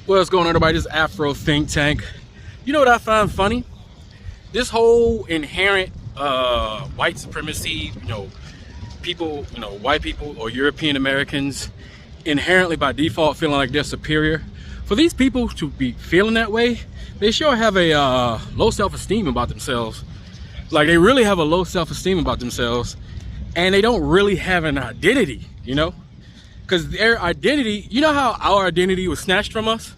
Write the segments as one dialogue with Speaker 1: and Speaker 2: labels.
Speaker 1: What's going on, everybody? This is Afro Think Tank. You know what I find funny? This whole inherent white supremacy, people, white people or European Americans inherently by default feeling like they're superior. For these people to be feeling that way, they sure have a low self-esteem about themselves. Like, they really have a low self-esteem about themselves, and they don't really have an identity, because their identity, you know how our identity was snatched from us?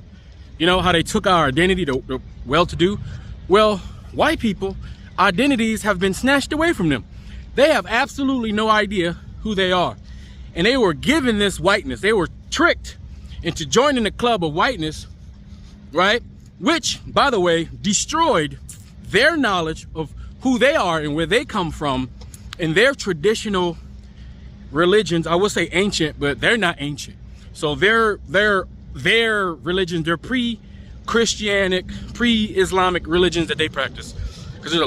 Speaker 1: You know how they took our identity to well-to-do? Well, white people, identities have been snatched away from them. They have absolutely no idea who they are. And they were given this whiteness. They were tricked into joining the club of whiteness, right? Which, by the way, destroyed their knowledge of who they are and where they come from in their traditional religions. I would say ancient, but they're not ancient. So their religions, they're pre-Christianic, pre-Islamic religions that they practice. Because there's a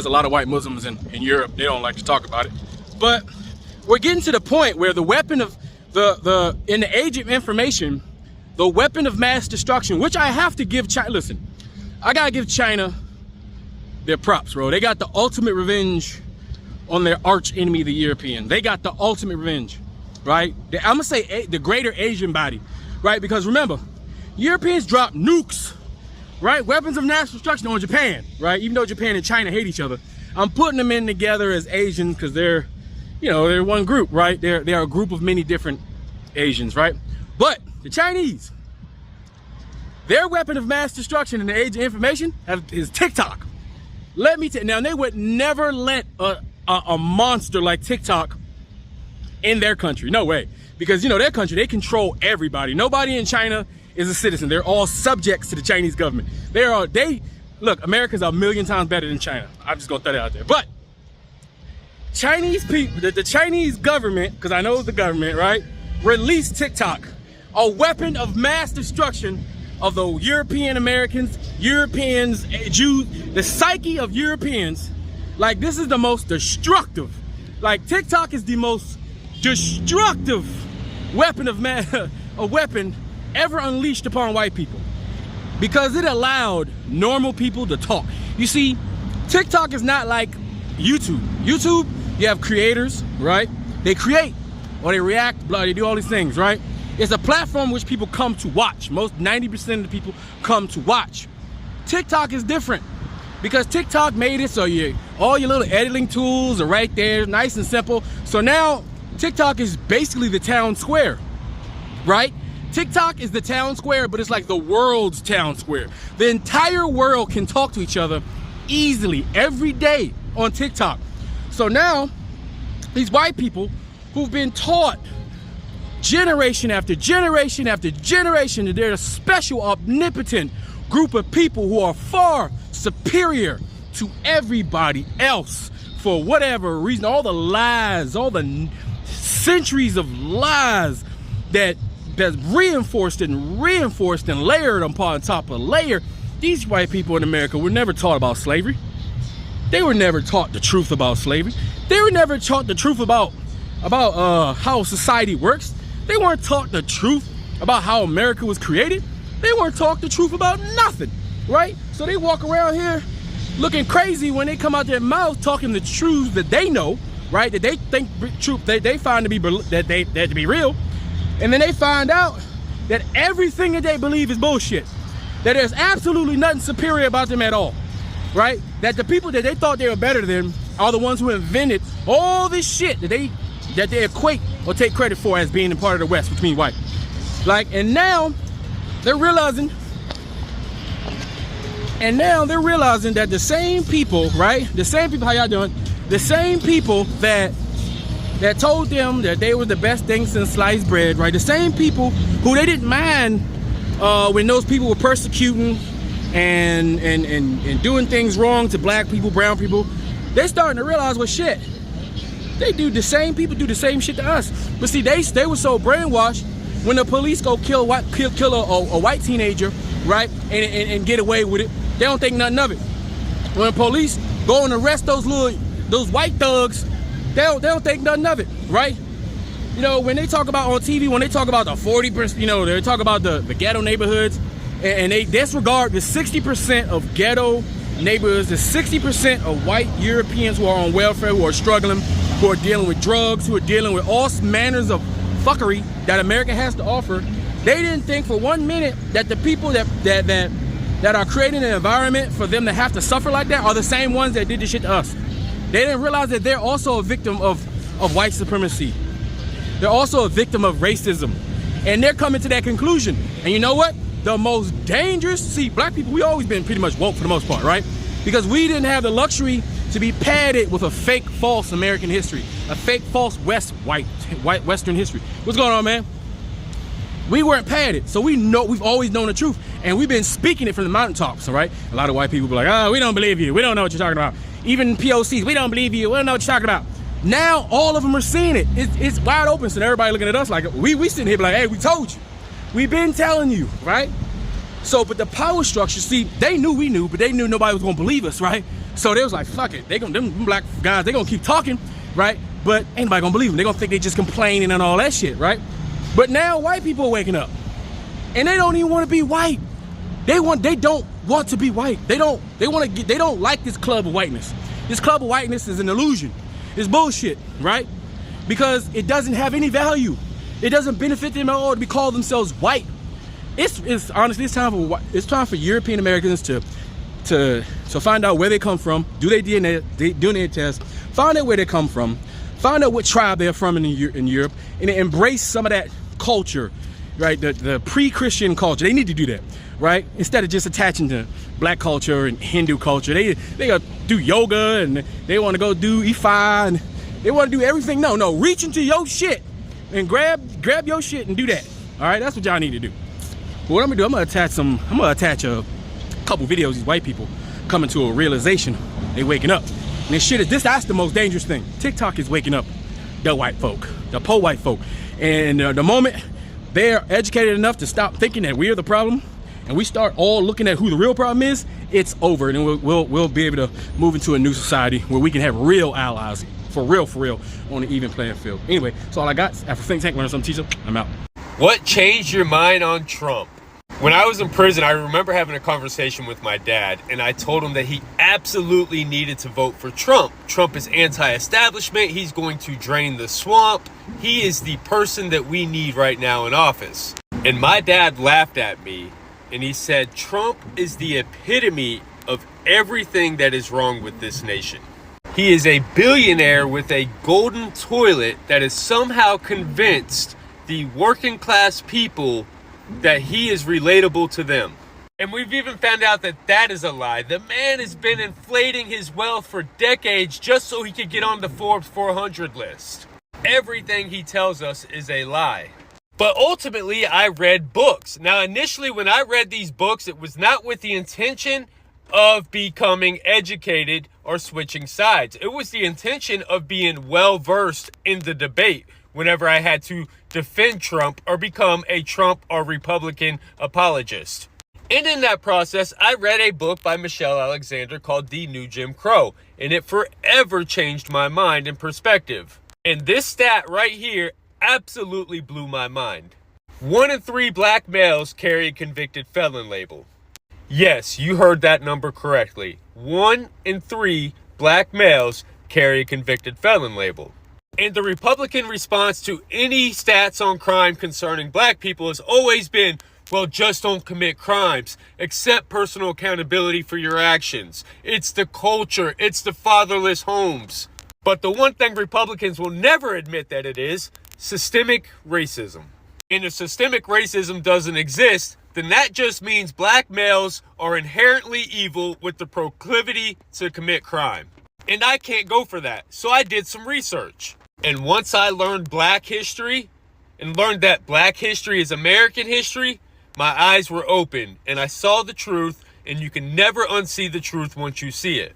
Speaker 1: lot of white Muslims in Europe. They don't like to talk about it. But we're getting to the point where the weapon of in the age of information, the weapon of mass destruction, which I have to give China, listen, I gotta give China their props, bro. They got the ultimate revenge on their arch enemy, the European. They got the ultimate revenge, right? I'm gonna say the greater Asian body, right? Because remember, Europeans dropped nukes, right? Weapons of mass destruction on Japan, right? Even though Japan and China hate each other, I'm putting them in together as Asians because they're one group, right? They're a group of many different Asians, right? But the Chinese, their weapon of mass destruction in the age of information is TikTok. Let me tell you, now they would never let a monster like TikTok in their country. No way. Because, their country, they control everybody. Nobody in China is a citizen. They're all subjects to the Chinese government. Look, America's a million times better than China. I'm just gonna throw that out there. But Chinese people, the Chinese government, because I know it's the government, right, released TikTok, a weapon of mass destruction of the European Americans, Europeans, Jews, the psyche of Europeans. Like, this is the most destructive. Like, TikTok is the most destructive weapon of a weapon ever unleashed upon white people, because it allowed normal people to talk. You see, TikTok is not like YouTube. YouTube, you have creators, right? They create or they react, they do all these things, right? It's a platform which people come to watch. 90% of the people come to watch. TikTok is different because TikTok made it so all your little editing tools are right there, nice and simple. So now TikTok is basically the town square, right? TikTok is the town square, but it's like the world's town square. The entire world can talk to each other easily every day on TikTok. So now these white people who've been taught generation after generation after generation that they're a special, omnipotent group of people who are far superior to everybody else for whatever reason, all the lies, all the centuries of lies that's reinforced and layered upon top of layer. These white people in America were never taught about slavery. They were never taught the truth about slavery. They were never taught the truth about how society works. They weren't taught the truth about how America was created. They weren't taught the truth about nothing, right? So they walk around here looking crazy when they come out their mouth talking the truths that they know, right? That they think truth, they find to be to be real. And then they find out that everything that they believe is bullshit. That there's absolutely nothing superior about them at all, right? That the people that they thought they were better than are the ones who invented all this shit that they equate or take credit for as being a part of the West, which means white. Like, and now they're realizing that the same people, right? The same people, how y'all doing? The same people that told them that they were the best thing since sliced bread, right? The same people who they didn't mind when those people were persecuting and doing things wrong to black people, brown people. They're starting to realize, well, shit, the same people do the same shit to us. But see, they were so brainwashed, when the police go kill a white teenager, right, and get away with it, they don't think nothing of it. When the police go and arrest those white thugs, they don't think nothing of it, right? You know, when they talk about on TV, when they talk about the 40%, you know, they talk about the ghetto neighborhoods, and they disregard the 60% of ghetto neighborhoods, the 60% of white Europeans who are on welfare, who are struggling, who are dealing with drugs, who are dealing with all manners of fuckery that America has to offer. They didn't think for 1 minute that the people that are creating an environment for them to have to suffer like that are the same ones that did this shit to us. They didn't realize that they're also a victim of white supremacy. They're also a victim of racism. And they're coming to that conclusion. And you know what? The most dangerous, see, black people, we always been pretty much woke for the most part, right? Because we didn't have the luxury to be padded with a fake, false American history, a fake, false white Western history. What's going on, man? We weren't padded, so we've always known the truth, and we've been speaking it from the mountaintops, all right? A lot of white people be like, oh, we don't believe you. We don't know what you're talking about. Even POCs, we don't believe you. We don't know what you're talking about. Now, all of them are seeing it. It's wide open, so everybody looking at us like, we sitting here like, hey, we told you. We've been telling you, right? So, but the power structure, see, they knew we knew, but they knew nobody was gonna believe us, right? So they was like, fuck it. Them black guys, they gonna keep talking, right? But ain't nobody gonna believe them. They gonna think they just complaining and all that shit, right? But now white people are waking up, and they don't even want to be white. They don't want to be white. They don't like this club of whiteness. This club of whiteness is an illusion. It's bullshit, right? Because it doesn't have any value. It doesn't benefit them at all to be called themselves white. It's honestly, it's time for European Americans to find out where they come from, do their DNA test, find out where they come from, find out what tribe they're from in Europe, and embrace some of that culture, right? The pre-Christian culture. They need to do that, right? Instead of just attaching to black culture and Hindu culture. They gotta do yoga, and they want to go do Ifa, and they want to do everything. No, reach into your shit and grab your shit and do that. All right, that's what y'all need to do. But what I'm gonna do, I'm gonna attach a couple videos of these white people coming to a realization. They waking up. And this shit that's the most dangerous thing. TikTok is waking up the white folk, the poor white folk. And the moment they're educated enough to stop thinking that we're the problem, and we start all looking at who the real problem is, it's over. And we'll be able to move into a new society where we can have real allies, for real, on an even playing field. Anyway, that's all I got. After Think Tank, learn something, teacher, I'm out.
Speaker 2: What changed your mind on Trump? When I was in prison, I remember having a conversation with my dad, and I told him that he absolutely needed to vote for Trump. Trump is anti-establishment. He's going to drain the swamp. He is the person that we need right now in office. And my dad laughed at me, and he said, Trump is the epitome of everything that is wrong with this nation. He is a billionaire with a golden toilet that is somehow convinced the working class people that he is relatable to them. And we've even found out that that is a lie. The man has been inflating his wealth for decades just so he could get on the Forbes 400 list. Everything he tells us is a lie. But ultimately, I read books. Now, initially, when I read these books, it was not with the intention of becoming educated or switching sides. It was the intention of being well-versed in the debate whenever I had to defend Trump or become a Trump or Republican apologist. And in that process, I read a book by Michelle Alexander called The New Jim Crow, and it forever changed my mind and perspective. And this stat right here absolutely blew my mind. 1 in 3 black males carry a convicted felon label. Yes, you heard that number correctly. 1 in 3 black males carry a convicted felon label. And the Republican response to any stats on crime concerning black people has always been, well, just don't commit crimes. Accept personal accountability for your actions. It's the culture. It's the fatherless homes. But the one thing Republicans will never admit that it is, systemic racism. And if systemic racism doesn't exist, then that just means black males are inherently evil with the proclivity to commit crime. And I can't go for that. So I did some research. And once I learned black history and learned that black history is American history, my eyes were open and I saw the truth, and you can never unsee the truth once you see it.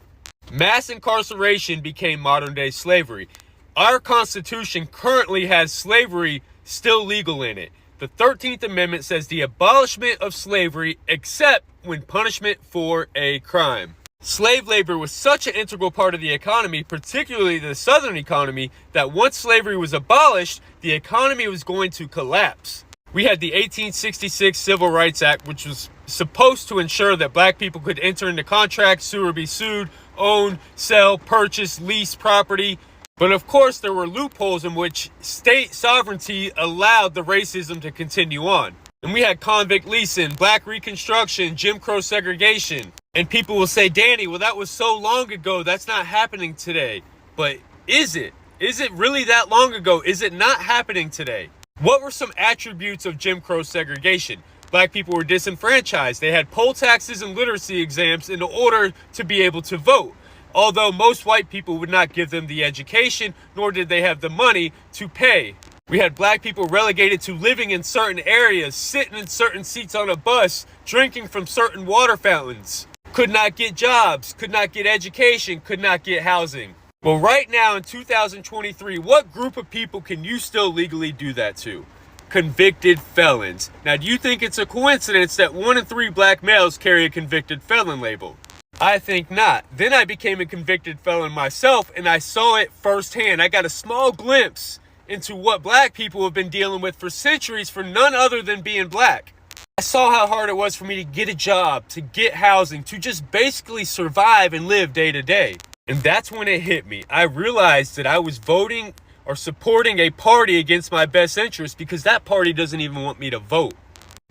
Speaker 2: Mass incarceration became modern day slavery. Our Constitution currently has slavery still legal in it. The 13th Amendment says the abolishment of slavery except when punishment for a crime. Slave labor was such an integral part of the economy, particularly the Southern economy, that once slavery was abolished, the economy was going to collapse. We had the 1866 Civil Rights Act, which was supposed to ensure that black people could enter into contracts, sue or be sued, own, sell, purchase, lease property. But of course, there were loopholes in which state sovereignty allowed the racism to continue on. And we had convict leasing, black reconstruction, Jim Crow segregation. And people will say, Danny, well, that was so long ago. That's not happening today. But is it? Is it really that long ago? Is it not happening today? What were some attributes of Jim Crow segregation? Black people were disenfranchised. They had poll taxes and literacy exams in order to be able to vote. Although most white people would not give them the education, nor did they have the money to pay. We had black people relegated to living in certain areas, sitting in certain seats on a bus, drinking from certain water fountains. Could not get jobs, could not get education, could not get housing. Well, right now in 2023, what group of people can you still legally do that to? Convicted felons. Now, do you think it's a coincidence that 1 in 3 black males carry a convicted felon label? I think not. Then I became a convicted felon myself, and I saw it firsthand. I got a small glimpse into what black people have been dealing with for centuries for none other than being black. I saw how hard it was for me to get a job, to get housing, to just basically survive and live day to day. And that's when it hit me. I realized that I was voting or supporting a party against my best interest because that party doesn't even want me to vote.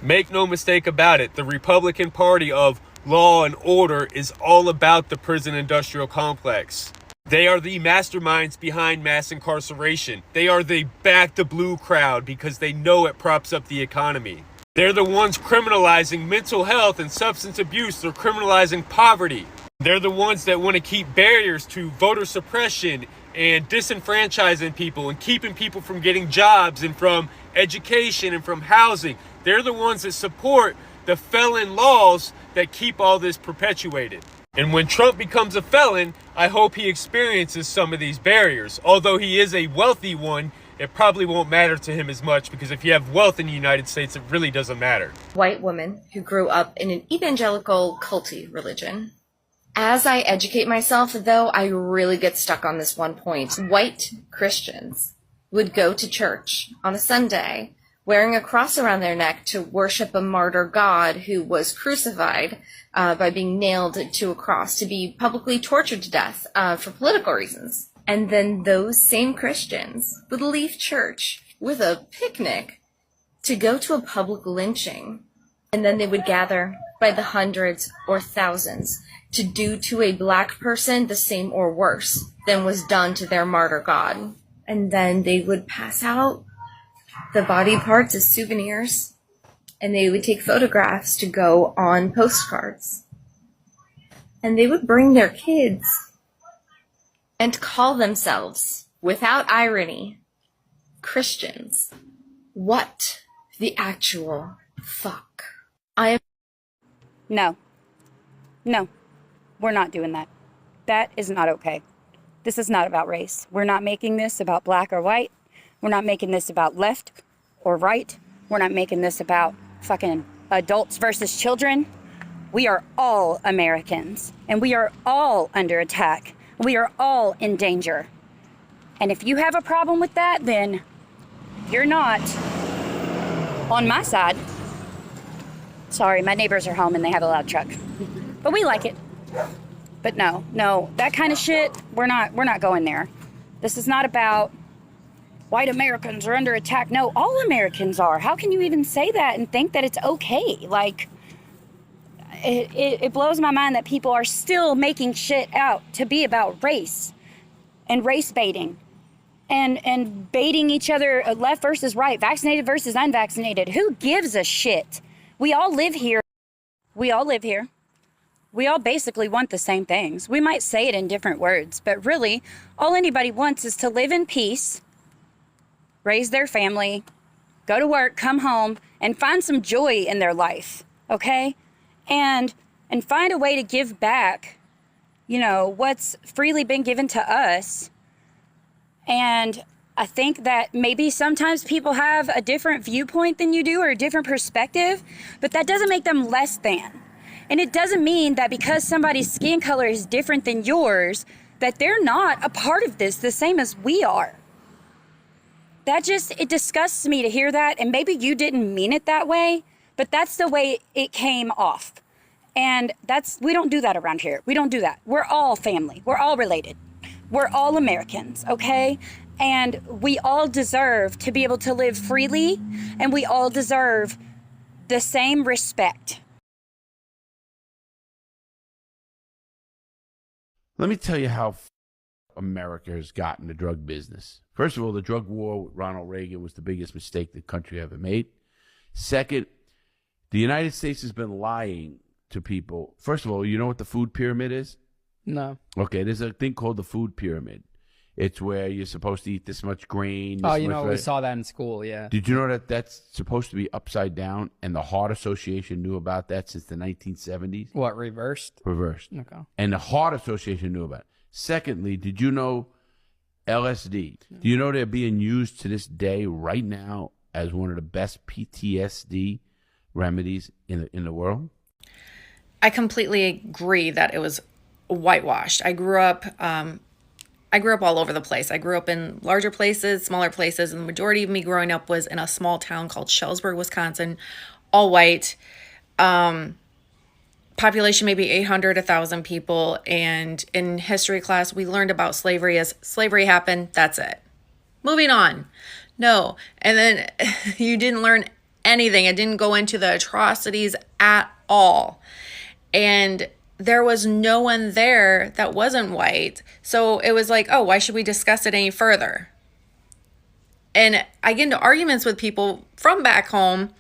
Speaker 2: Make no mistake about it, the Republican Party of law and order is all about the prison industrial complex. They are the masterminds behind mass incarceration. They are the back the blue crowd because they know it props up the economy. They're the ones criminalizing mental health and substance abuse. They're criminalizing poverty. They're the ones that want to keep barriers to voter suppression and disenfranchising people and keeping people from getting jobs and from education and from housing. They're the ones that support the felon laws that keep all this perpetuated. And when Trump becomes a felon, I hope he experiences some of these barriers. Although he is a wealthy one, it probably won't matter to him as much because if you have wealth in the United States, it really doesn't matter.
Speaker 3: White woman who grew up in an evangelical culty religion. As I educate myself, though, I really get stuck on this one point. White Christians would go to church on a Sunday wearing a cross around their neck to worship a martyr god who was crucified by being nailed to a cross, to be publicly tortured to death for political reasons. And then those same Christians would leave church with a picnic to go to a public lynching. And then they would gather by the hundreds or thousands to do to a black person the same or worse than was done to their martyr god. And then they would pass out the body parts as souvenirs, and they would take photographs to go on postcards. And they would bring their kids and call themselves, without irony, Christians. What the actual fuck?
Speaker 4: No, we're not doing that. That is not okay. This is not about race. We're not making this about black or white. We're not making this about left or right. We're not making this about fucking adults versus children. We are all Americans, and we are all under attack. We are all in danger. And if you have a problem with that, then you're not on my side. Sorry, my neighbors are home and they have a loud truck. But we like it. But no, that kind of shit, we're not going there. This is not about white Americans are under attack. No, all Americans are. How can you even say that and think that it's okay? Like, it blows my mind that people are still making shit out to be about race and race baiting and baiting each other, left versus right, vaccinated versus unvaccinated. Who gives a shit? We all live here. We all basically want the same things. We might say it in different words, but really, all anybody wants is to live in peace, raise their family, go to work, come home, and find some joy in their life, okay? And find a way to give back, what's freely been given to us. And I think that maybe sometimes people have a different viewpoint than you do or a different perspective, but that doesn't make them less than. And it doesn't mean that because somebody's skin color is different than yours, that they're not a part of this the same as we are. It disgusts me to hear that. And maybe you didn't mean it that way, but that's the way it came off. And we don't do that around here. We don't do that. We're all family. We're all related. We're all Americans, okay? And we all deserve to be able to live freely, and we all deserve the same respect.
Speaker 5: Let me tell you how America has gotten the drug business. First of all, the drug war with Ronald Reagan was the biggest mistake the country ever made. Second, the United States has been lying to people. First of all, you know what the food pyramid is?
Speaker 6: No.
Speaker 5: Okay, there's a thing called the food pyramid. It's where you're supposed to eat this much grain.
Speaker 6: Oh, we saw that in school, yeah.
Speaker 5: Did you know that that's supposed to be upside down, and the Heart Association knew about that since the 1970s?
Speaker 6: What, reversed?
Speaker 5: Reversed.
Speaker 6: Okay.
Speaker 5: And the Heart Association knew about it. Secondly, did you know LSD? Do you know they're being used to this day right now as one of the best PTSD remedies in the world?
Speaker 7: I completely agree that it was whitewashed. I grew up all over the place. I grew up in larger places, smaller places, and the majority of me growing up was in a small town called Shellsburg, Wisconsin, all white. Population maybe 800, 1,000 people. And in history class, we learned about slavery as slavery happened. That's it. Moving on. No. And then you didn't learn anything. It didn't go into the atrocities at all. And there was no one there that wasn't white. So it was like, oh, why should we discuss it any further? And I get into arguments with people from back home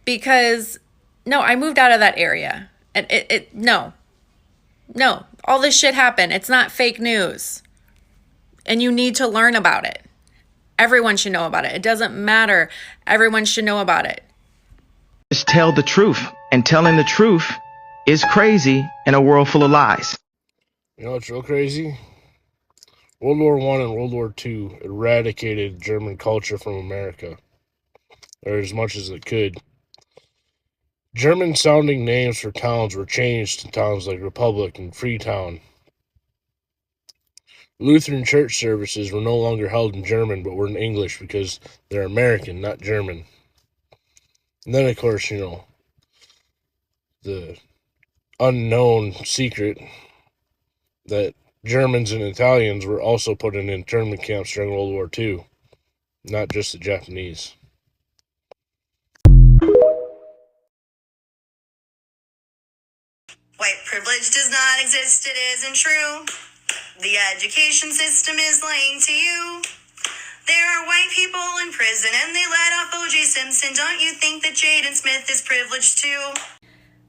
Speaker 7: because, no, I moved out of that area. And no, all this shit happened. It's not fake news. And you need to learn about it. Everyone should know about it. It doesn't matter. Everyone should know about it.
Speaker 8: Just tell the truth. And telling the truth is crazy in a world full of lies.
Speaker 9: You know what's real crazy? World War I and World War II eradicated German culture from America, or as much as it could. German-sounding names for towns were changed to towns like Republic and Freetown. Lutheran church services were no longer held in German, but were in English because they're American, not German. And then, of course, the unknown secret that Germans and Italians were also put in internment camps during World War II, not just the Japanese.
Speaker 10: White privilege does not exist, it isn't true. The education system is lying to you. There are white people in prison and they let off O.J. Simpson. Don't you think that Jaden Smith is privileged too?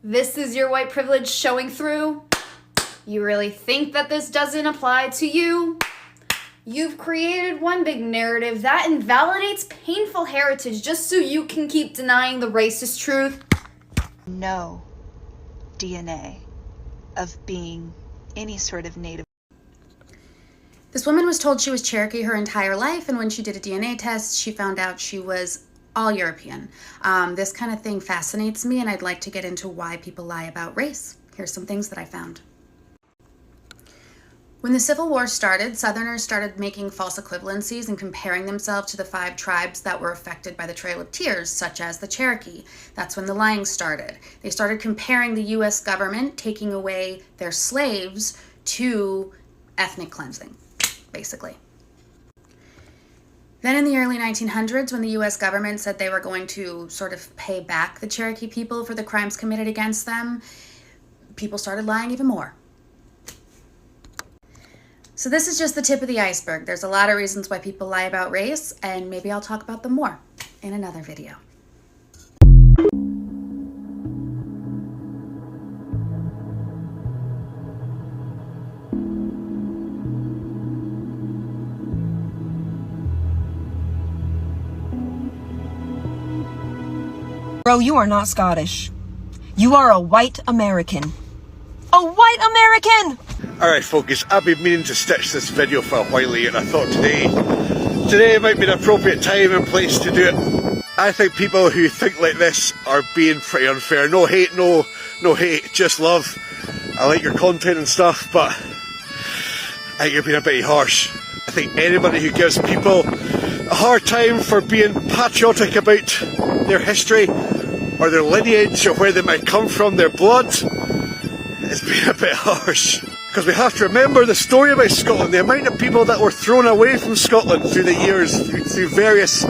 Speaker 11: This is your white privilege showing through? You really think that this doesn't apply to you? You've created one big narrative that invalidates painful heritage just so you can keep denying the racist truth.
Speaker 12: No DNA of being any sort of native.
Speaker 13: This woman was told she was Cherokee her entire life, and when she did a DNA test, she found out she was all European. This kind of thing fascinates me, and I'd like to get into why people lie about race. Here's some things that I found. When the Civil War started, Southerners started making false equivalencies and comparing themselves to the 5 tribes that were affected by the Trail of Tears, such as the Cherokee. That's when the lying started. They started comparing the U.S. government taking away their slaves to ethnic cleansing, basically. Then in the early 1900s, when the U.S. government said they were going to sort of pay back the Cherokee people for the crimes committed against them, people started lying even more. So this is just the tip of the iceberg. There's a lot of reasons why people lie about race, and maybe I'll talk about them more in another video.
Speaker 14: Bro, you are not Scottish. You are a white American. A white American!
Speaker 15: Alright folks, I've been meaning to stitch this video for a while here, and I thought today might be the appropriate time and place to do it. I think people who think like this are being pretty unfair. No hate, no no hate, just love. I like your content and stuff, but I think you're being a bit harsh. I think anybody who gives people a hard time for being patriotic about their history or their lineage or where they might come from, their blood, is being a bit harsh. Because we have to remember the story about Scotland, the amount of people that were thrown away from Scotland through the years, through various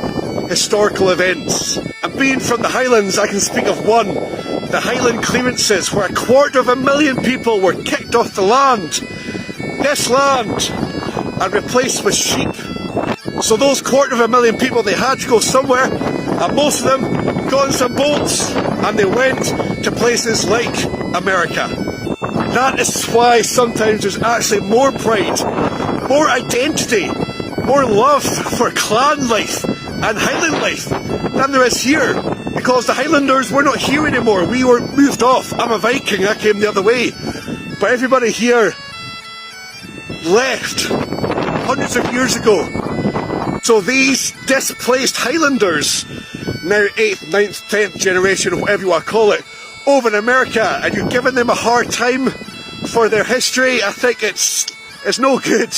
Speaker 15: historical events. And being from the Highlands, I can speak of one, the Highland clearances, where 250,000 people were kicked off the land, this land, and replaced with sheep. So those 250,000 people, they had to go somewhere, and most of them got on some boats, and they went to places like America. That is why sometimes there's actually more pride, more identity, more love for clan life and Highland life than there is here. Because the Highlanders were not here anymore. We were moved off. I'm a Viking, I came the other way. But everybody here left hundreds of years ago. So these displaced Highlanders, now 8th, 9th, 10th generation, whatever you want to call it, over in America, and you're giving them a hard time for their history, I think it's no good.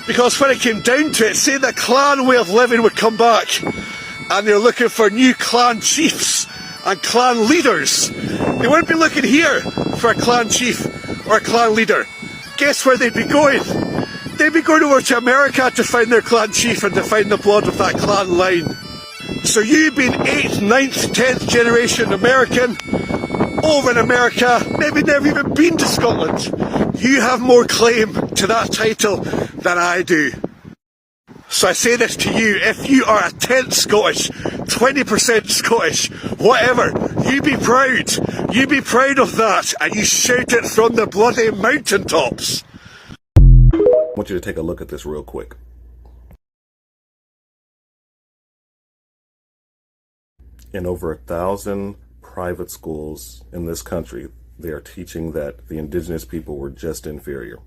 Speaker 15: Because when it came down to it, say the clan way of living would come back, and they're looking for new clan chiefs and clan leaders. They wouldn't be looking here for a clan chief or a clan leader. Guess where they'd be going? They'd be going over to America to find their clan chief and to find the blood of that clan line. So you being 8th, 9th, 10th generation American, over in America, maybe never even been to Scotland, you have more claim to that title than I do. So I say this to you, if you are a 10th Scottish, 20% Scottish, whatever, you be proud. You be proud of that, and you shout it from the bloody mountaintops.
Speaker 16: I want you to take a look at this real quick. In over 1,000 private schools in this country, they are teaching that the indigenous people were just inferior.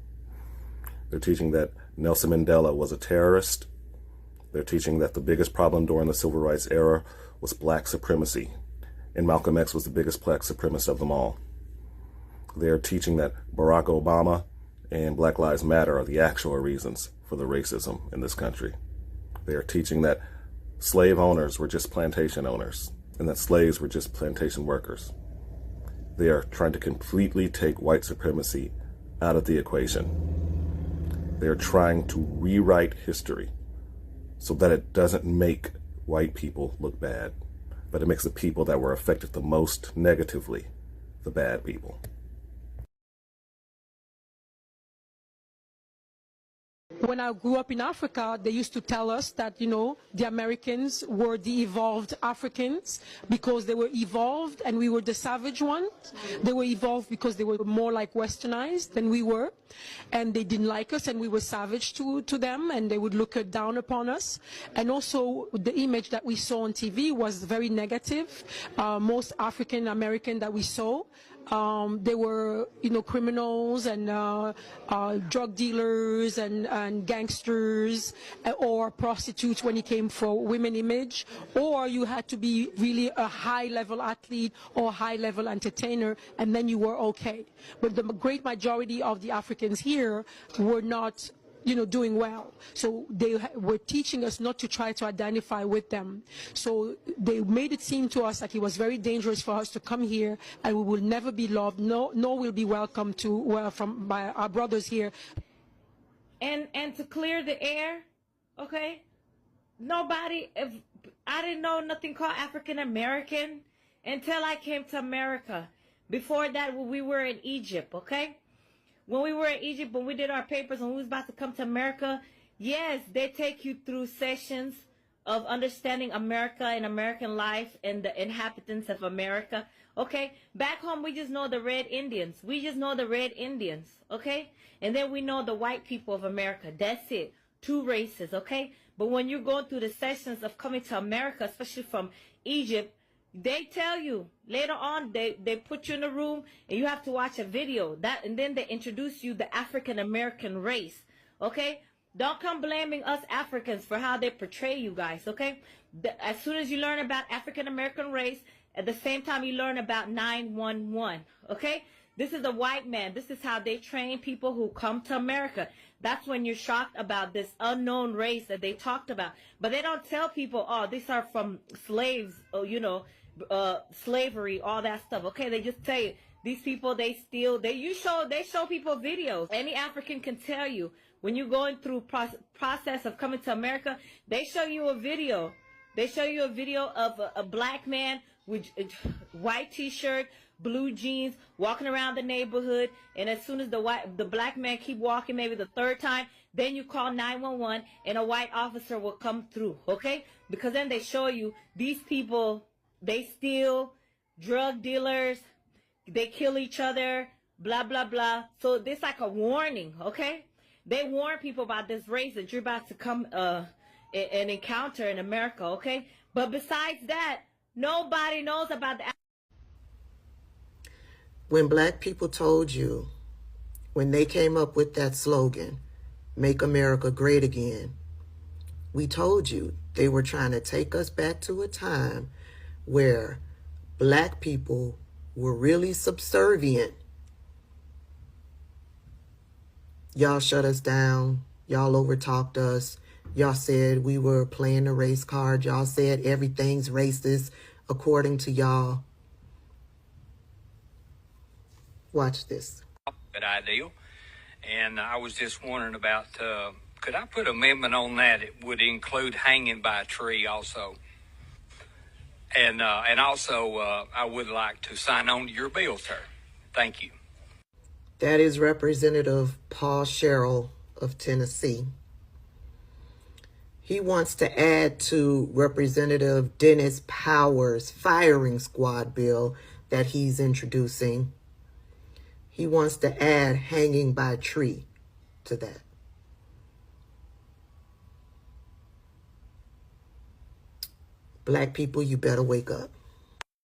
Speaker 16: They're teaching that Nelson Mandela was a terrorist. They're teaching that the biggest problem during the civil rights era was black supremacy, and Malcolm X was the biggest black supremacist of them all. They're teaching that Barack Obama and Black Lives Matter are the actual reasons for the racism in this country. They are teaching that slave owners were just plantation owners, and that slaves were just plantation workers. They are trying to completely take white supremacy out of the equation. They are trying to rewrite history so that it doesn't make white people look bad, but it makes the people that were affected the most negatively the bad people.
Speaker 17: When I grew up in Africa, they used to tell us that, you know, the Americans were the evolved Africans because they were evolved and we were the savage ones. They were evolved because they were more like westernized than we were, and they didn't like us and we were savage to them, and they would look down upon us. And also the image that we saw on TV was very negative. Most African American that we saw, they were, you know, criminals and drug dealers and gangsters or prostitutes when it came for women image, or you had to be really a high-level athlete or high-level entertainer, and then you were okay. But the great majority of the Africans here were not, you know, doing well. So they were teaching us not to try to identify with them. So they made it seem to us like it was very dangerous for us to come here, and we will never be loved, nor will be welcome to by our brothers here.
Speaker 18: And to clear the air, okay? I didn't know nothing called African American until I came to America. Before that, we were in Egypt, okay? When we were in Egypt, when we did our papers, when we was about to come to America, yes, they take you through sessions of understanding America and American life and the inhabitants of America. Okay, back home, we just know the red Indians. We just know the red Indians, okay? And then we know the white people of America. That's it. Two races, okay? But when you're going through the sessions of coming to America, especially from Egypt, they tell you later on, they put you in a room and you have to watch a video and then they introduce you the African American race. Okay, don't come blaming us Africans for how they portray you guys. Okay, as soon as you learn about African American race, At the same time, you learn about 911. Okay? This is a white man. This is how they train people who come to America. That's when you're shocked about this unknown race that they talked about. But they don't tell people, oh, these are from slaves, or, you know, slavery, all that stuff. Okay, they just tell you these people, they steal. They show people videos. Any African can tell you when you're going through process of coming to America. They show you a video. They show you a video of a black man with a white T-shirt, blue jeans, walking around the neighborhood, and as soon as the black man keep walking, maybe the third time, then you call 911, and a white officer will come through. Okay, because then they show you these people. They steal, drug dealers, they kill each other, blah, blah, blah. So this like a warning, okay? They warn people about this race that you're about to come and encounter in America, okay? But besides that, nobody knows about the...
Speaker 19: When black people told you, when they came up with that slogan, "Make America Great Again," we told you they were trying to take us back to a time where black people were really subservient. Y'all shut us down. Y'all overtalked us. Y'all said we were playing the race card. Y'all said everything's racist according to y'all. Watch this.
Speaker 20: Good idea. And I was just wondering about, could I put an amendment on that? It would include hanging by a tree also. And also, I would like to sign on to your bill, sir. Thank you.
Speaker 19: That is Representative Paul Sherrill of Tennessee. He wants to add to Representative Dennis Powers' firing squad bill that he's introducing. He wants to add hanging by a tree to that. Black people, you better wake up.